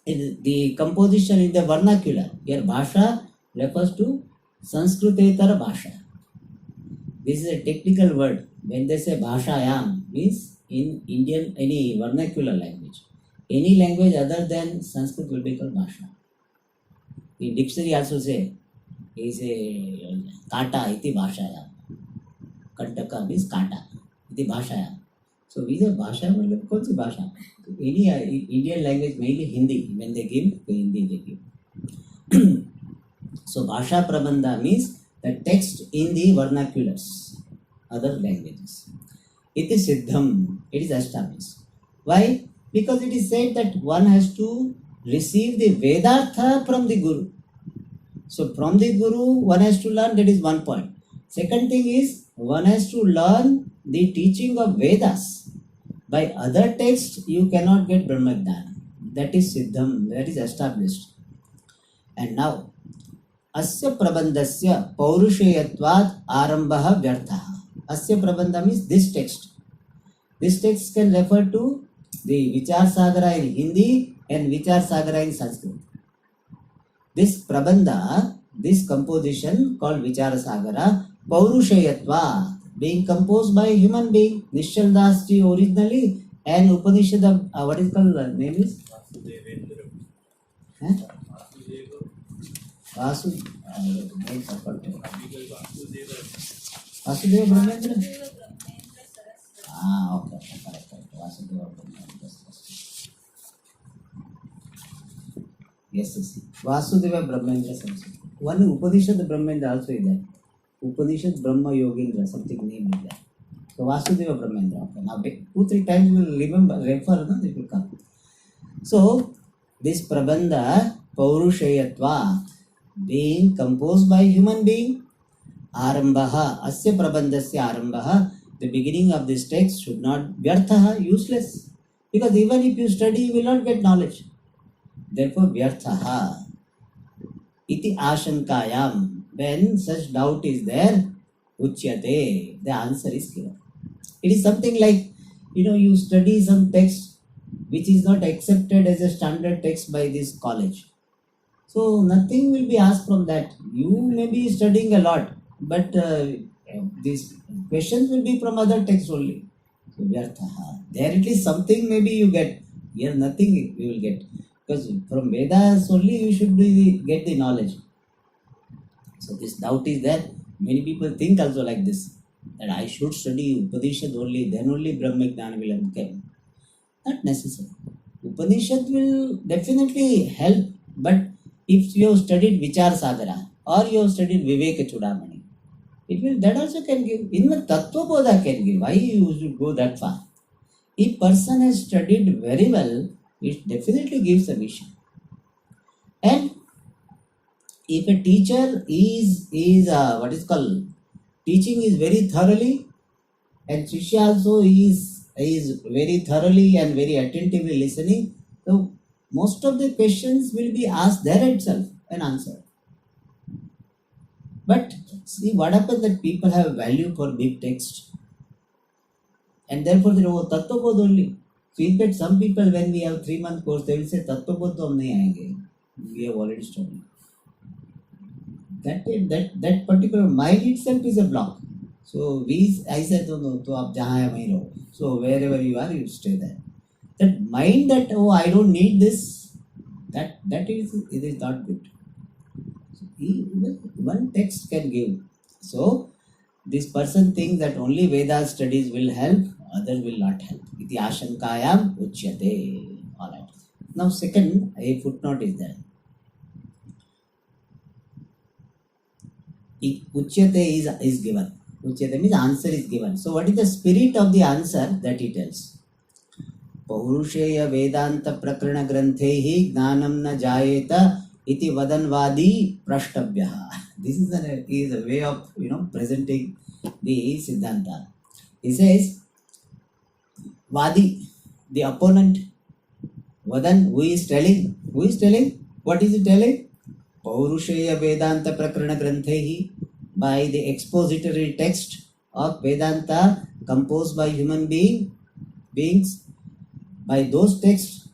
the composition in the vernacular. Here Bhasha refers to Sanskritetara Bhasha. This is a technical word. When they say Bhashayam, means in Indian, any vernacular language. Any language other than Sanskrit will be called Bhasha. In dictionary also say is a kata iti bhashaya. Kantaka means kata iti bhashaya. So we say bhasha मतलब कौन सी भाषा? Any Indian language, mainly Hindi. When they give, Hindi they give. So bhasha prabandha means the text in the vernaculars, other languages. Iti siddham, it is established. Why? Because it is said that one has to receive the Vedartha from the Guru. So from the Guru one has to learn, that is one point. Second thing is one has to learn the teaching of Vedas. By other texts you cannot get Brahmajnana. That is Siddham, that is established. And now Asya Prabandhasya Paurushayatvat Arambaha Vyarthaha. Asya Prabandha means this text. This text can refer to the Vichara Sagara in Hindi and Vichara Sagara in Sanskrit. This Prabandha, this composition called Vichara Sagara, Paurushayatva, being composed by a human being, Nishchal Das ji originally, and Upanishad of, what is called, name is? Vasudeva Brahmendra? Okay, correct. Vasudeva Brahmendra. Yes. Vasudeva Brahmendra Samskriti. One Upanishad Brahmendra also is there. Upanishad Brahma Yogendra, something name is there. So Vasudeva Brahmendra. Okay. Now 2-3 times you will refer, no? It will come. So this Prabandha, Paurushayatva, being composed by human being, Arambaha, Asya Prabandhasya Arambaha, the beginning of this text should not Vyarthaha, useless. Because even if you study, you will not get knowledge. Therefore, Vyarthaha. iti ashankayam. When such doubt is there, uchyate, the answer is given. It is something like, you study some text which is not accepted as a standard text by this college. So nothing will be asked from that. You may be studying a lot, but these questions will be from other texts only. So there at least something maybe you get. Here nothing you will get. Because from Vedas only you should get the knowledge. So this doubt is there. Many people think also like this, that I should study Upanishad only, then only Brahma Jnana will come. Not necessary. Upanishad will definitely help, but if you have studied Vichara Sagara or you have studied Viveka Chudamani, it will, that also can give. Even Tattva Bodha can give. Why you should go that far? If person has studied very well, it definitely gives a vision. And if a teacher is what is called teaching is very thoroughly, and Shishya also is very thoroughly and very attentively listening, so most of the questions will be asked there itself and answered. But see what happens, that people have value for big text, and therefore they know Tattva Bodh only. So in fact, some people, when we have 3-month course, they will say Tattva Bodh to hum nahi aayenge. We have already studied. That particular mind itself is a block. So I said, no, to aap jahan hai wahin raho. So wherever you are, you stay there. That mind that, oh, I don't need this, it is not good. So one text can give. So this person thinks that only Veda studies will help, others will not help. Iti ashankayam uchyate. Alright. Now second, a footnote is there. Uchyate is given. Uchyate means answer is given. So what is the spirit of the answer that he tells? Paurusheya Vedanta Prakarana Granthe Gnanam na Jayeta iti vadanvadi prashtabhya. This is a way of presenting the Siddhanta. He says, Vadi, the opponent, Vadan, who is telling? What is he telling? Paurusheya Vedanta Prakarana Granthe, by the expository text of Vedanta composed by human beings. By those texts,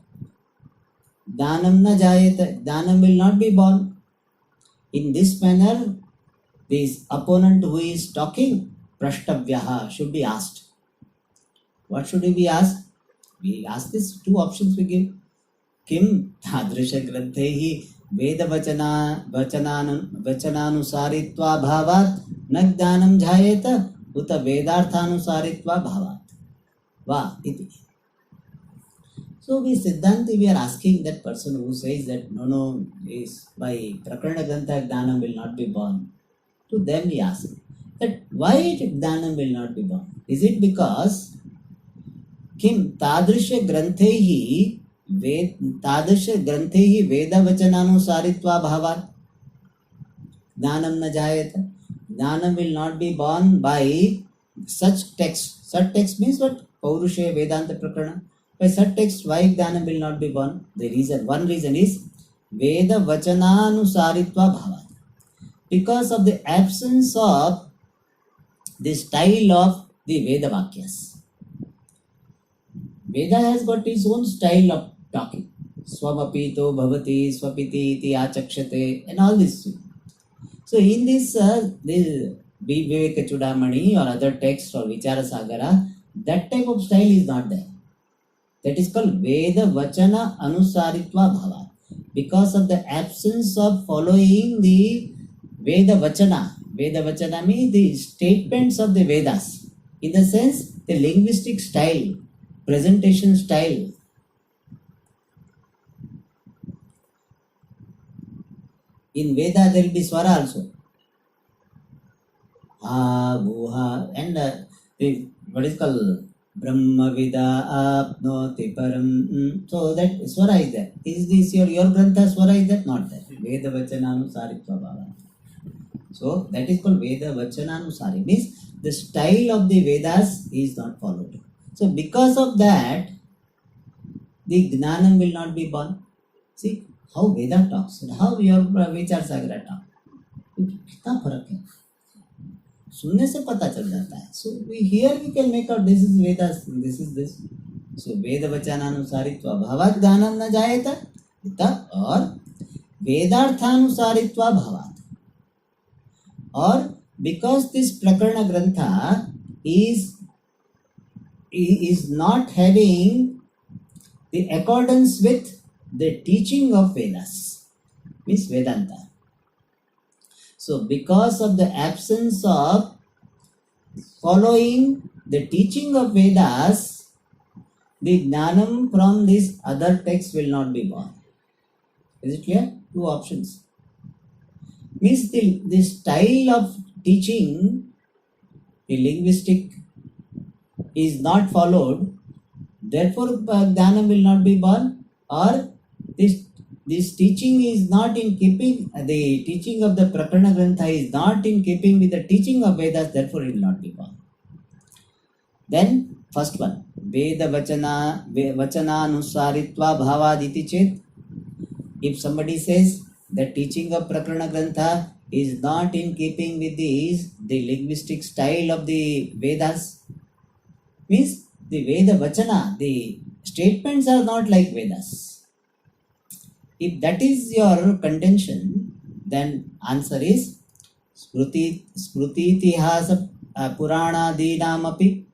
Dhanam na jayata, Dhanam will not be born. In this manner, this opponent who is talking, Prashtabhyaha, should be asked. What should he be asked? We ask this, two options we give. Kim Tadrisha Granthehi Veda Vachananusaritva Bhavat Nagdanam Jayeta Uta Vedarthanusaritva Bhavat. Va iti. So we are asking that person who says that no, is by Prakarana Grantha Jnanam will not be born. To them we ask that why Jnanam will not be born? Is it because Kim Tadrisha Granthehi Veda Vachananusaritva Bhavat Jnanam na Jayata. Jnanam will not be born by such text. Such text means what? Paurusheya Vedanta Prakarana. By such text, why Jnanam will not be born? One reason is Veda Vachananusaritva Bhavat. Because of the absence of the style of the Veda Vakyas. Veda has got its own style of talking. Swamapito bhavati, swapiti iti achakshate, and all this. So in this, the Viveka Chudamani or other text or Vichara Sagara, that type of style is not there. That is called Veda Vachana Anusaritva Bhava. Because of the absence of following the Veda Vachana. Veda Vachana means the statements of the Vedas. In the sense, the linguistic style, presentation style. In Veda there will be Swara also. Ha, Guha, and what is called Brahma Vida Apnoti Param. So that Swara is there. Is this your Grantha Swara is that? Not there. Veda Vachananusaritva Bhava. So that is called Veda Vachananusari. Means the style of the Vedas is not followed. So because of that, the Gnanam will not be born. See, how Veda talks and how your Vichara Sagara talk. कितना फर्क है, सुनने से पता चल जाता है. So here we can make out this is Vedas, this is this. So वेद वचनानुसारित्वा भावात् ज्ञानं न जायेत और वेदार्थानुसारित्वा भावात्. और because this prakarana grantha is not having the accordance with the teaching of Vedas, means Vedanta. So because of the absence of following the teaching of Vedas, the Jnanam from this other text will not be born. Is it clear? Two options. Means the style of teaching, the linguistic, is not followed, therefore Jnanam will not be born, or this teaching is not in keeping, the teaching of the Prakarana Grantha is not in keeping with the teaching of Vedas, therefore it will not be born. Then first one, Veda Vachananusaritva Bhavaditi Chet. If somebody says the teaching of Prakarana Grantha is not in keeping with the linguistic style of the Vedas, means the Veda Vachana, the statements are not like Vedas. If that is your contention, then answer is Smruti Itihasa Purana Dinamapi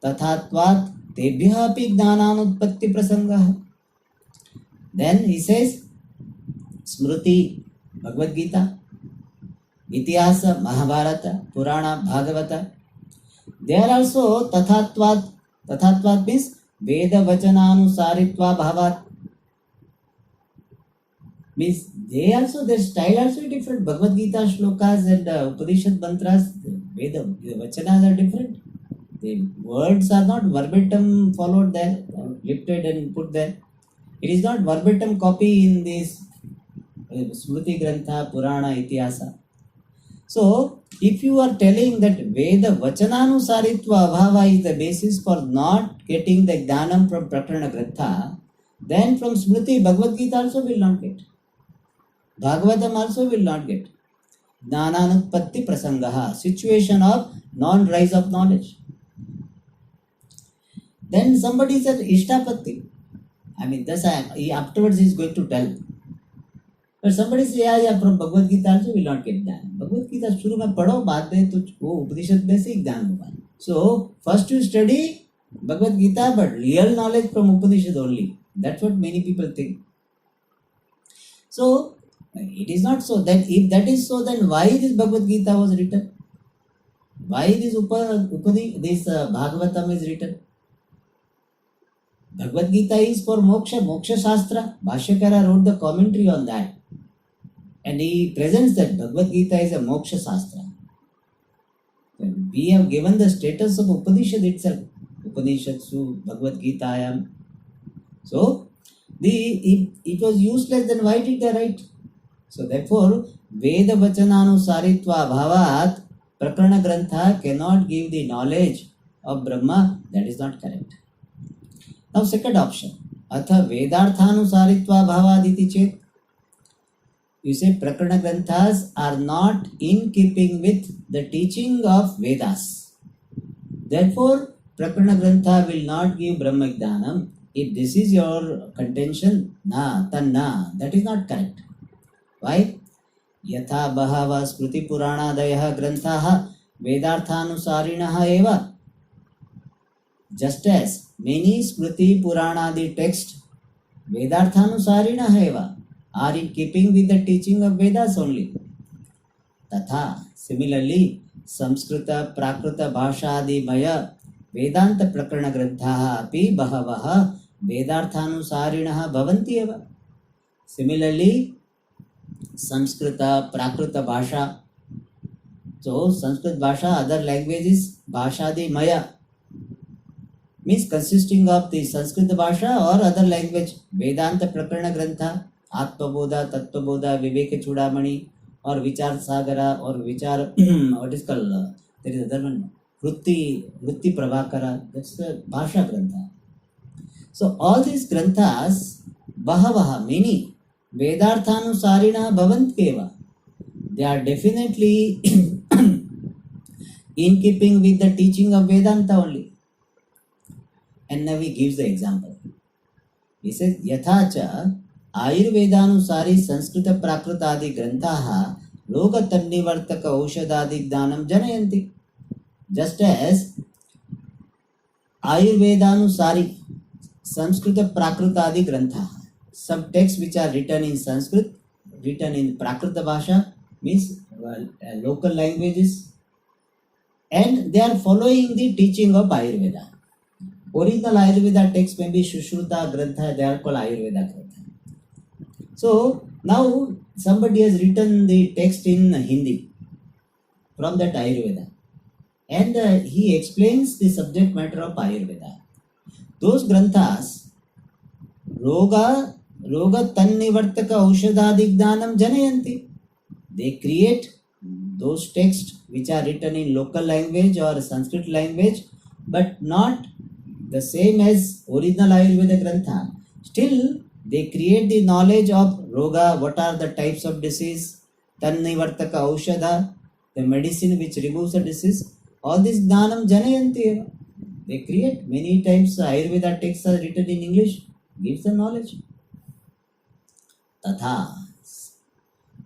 Tathatvat Tebhya Api Jnananutpatti Prasangah. Then he says Smruti Bhagavad Gita, Itihasa Mahabharata, Purana Bhagavata. There also Tathatvat. Tathatvat means Veda Vachananusaritva Bhavat. Means they also, their style also different. Bhagavad Gita shlokas and Upanishad mantras, Veda Vachanas are different. The words are not verbatim followed there, lifted and put there. It is not verbatim copy in this Smruti Grantha, Purana, Itihasa. So, if you are telling that Veda Vachananusaritva Abhava is the basis for not getting the Jnanam from Prakarana Grantha, then from Smruti, Bhagavad Gita also will not get. Bhagavatam also will not get. Jnananutpatti Prasangaha, situation of non-rise of knowledge. Then somebody said Ishtapatti. I mean, thus afterwards he is going to tell. But somebody say, yeah, from Bhagavad Gita also will not get ज्ञान. Bhagavad Gita शुरू में पढ़ो, बाद में तो वो उपनिषद में से ज्ञान होगा. So first you study Bhagavad Gita, but real knowledge from Upanishad only. That's what many people think. So it is not so. That if that is so, then why this Bhagavad Gita was written? Why this Bhagavatam is written? Bhagavad Gita is for Moksha Shastra. Bhashyakara wrote the commentary on that. And he presents that Bhagavad Gita is a Moksha Shastra. We have given the status of Upanishad itself. Upanishadsu Bhagavad Gita. So, if it was useless, then why did they write? So therefore, Veda Vachananusaritva Bhavat Prakarana Grantha cannot give the knowledge of Brahma. That is not correct. Now second option, Atha Vedarthanusaritva Bhavaditi Chet. You say Prakarana Granthas are not in keeping with the teaching of Vedas. Therefore, Prakarana Grantha will not give Brahma Jnanam. If this is your contention, that is not correct. Why? Yatha Bahava Smruti Puranadayah Granthaha Vedarthanusarinaha eva. Just as many Smruti Puranadi texts Vedarthanusarinaha eva are in keeping with the teaching of Vedas only. Tatha, similarly, Samskrita Prakrita Bhashadi Maya Vedanta Prakarana Granthaha api Bahavaha Vedarthanusarinaha bhavanti eva. Similarly, Samskrita, Prakrita Bhasha. So, Sanskrit Bhasha, other languages, Bhashadi Maya, means consisting of the Sanskrit Bhasha or other language, Vedanta Prakarana Grantha, Atmabodha, Tattvabodha, Viveka Chudamani, or Vichara Sagara, or Vichara, what is called, there is another one, Vritti Prabhakara, that's the Bhasha Grantha. So, all these Granthas, बहवः many वेदार्थानुसारिणः भवन्त्येव. They are definitely in keeping with the teaching of Vedanta only. And now he gives the example. He says, Yathacha Ayurvedanusari Sanskrita Prakrutadi Grantaha Loka Tannivartaka Aushadadi Dhanam Janayanti. Just as Ayurvedanusari Sanskrita Prakrutadi Grantaha, some texts which are written in Sanskrit, written in Prakruta Bhasha, means local languages, and they are following the teaching of Ayurveda. Original Ayurveda text may be Shushruta Grantha, they are called Ayurveda Grantha. So now somebody has written the text in Hindi from that Ayurveda, and he explains the subject matter of Ayurveda. Those Granthas, Roga Tannivartaka Aushadhadigdanam Janayanti. They create those texts which are written in local language or Sanskrit language, but not the same as original Ayurveda Grantha. Still, they create the knowledge of Roga, what are the types of disease, Tannivartaka Aushadha, the medicine which removes the disease. All this Jnanam Janayanti. They create. Many times Ayurveda texts are written in English, gives the knowledge. Tatha.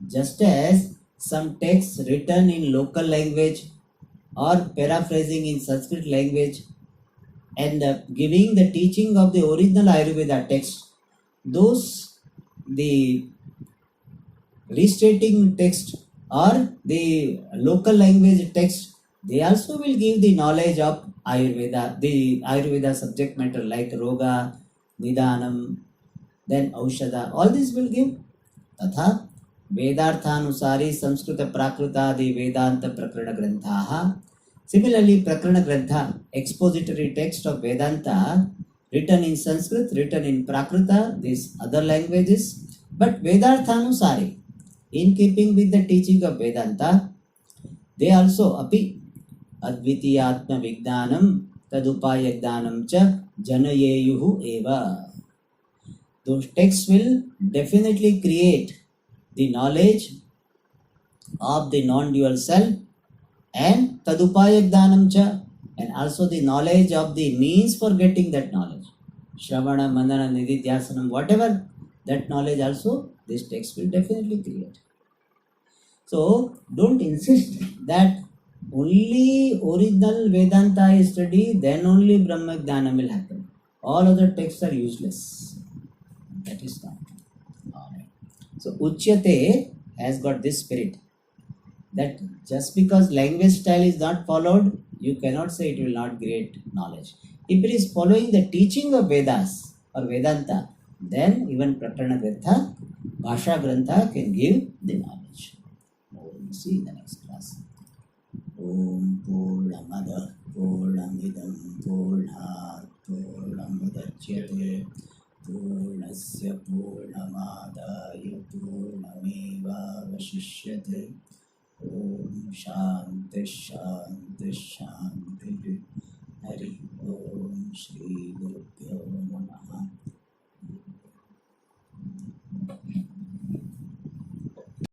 Just as some texts written in local language or paraphrasing in Sanskrit language and giving the teaching of the original Ayurveda text, those the restating text or the local language text, they also will give the knowledge of Ayurveda, the Ayurveda subject matter like Roga, Nidanam, then Aushadha, all this will give. Tatha Vedarthanusari Samskrita Prakrutadi Vedanta Prakarana Granthaha. Similarly, Prakarana Grantha, expository text of Vedanta, written in Sanskrit, written in Prakruta, these other languages, but Vedarthanusari, in keeping with the teaching of Vedanta, they also api Advitiyatma Vigdanam Tadupayagdanam cha Janayeyuhu eva. Those texts will definitely create the knowledge of the non-dual self and Tadupayagdanam cha, and also the knowledge of the means for getting that knowledge. Shravana, Manana, Nididhyasanam, whatever that knowledge also, this text will definitely create. So don't insist that only original Vedanta is study, then only Brahma Jnana will happen. All other texts are useless. That is not. Alright. So Uchyate has got this spirit that just because language style is not followed, you cannot say it will not create knowledge. If it is following the teaching of Vedas or Vedanta, then even Prakarana Grantha, Bhasha Grantha can give the knowledge. We'll see in the next class. Om Purnamada Purnamidam Purnat Purnamudachyate Purnasya Purnamadaya Purnameva Vashishyate. Om Shanti Shanti Shanti. Hari Om Shri Gurubhyo Namaha.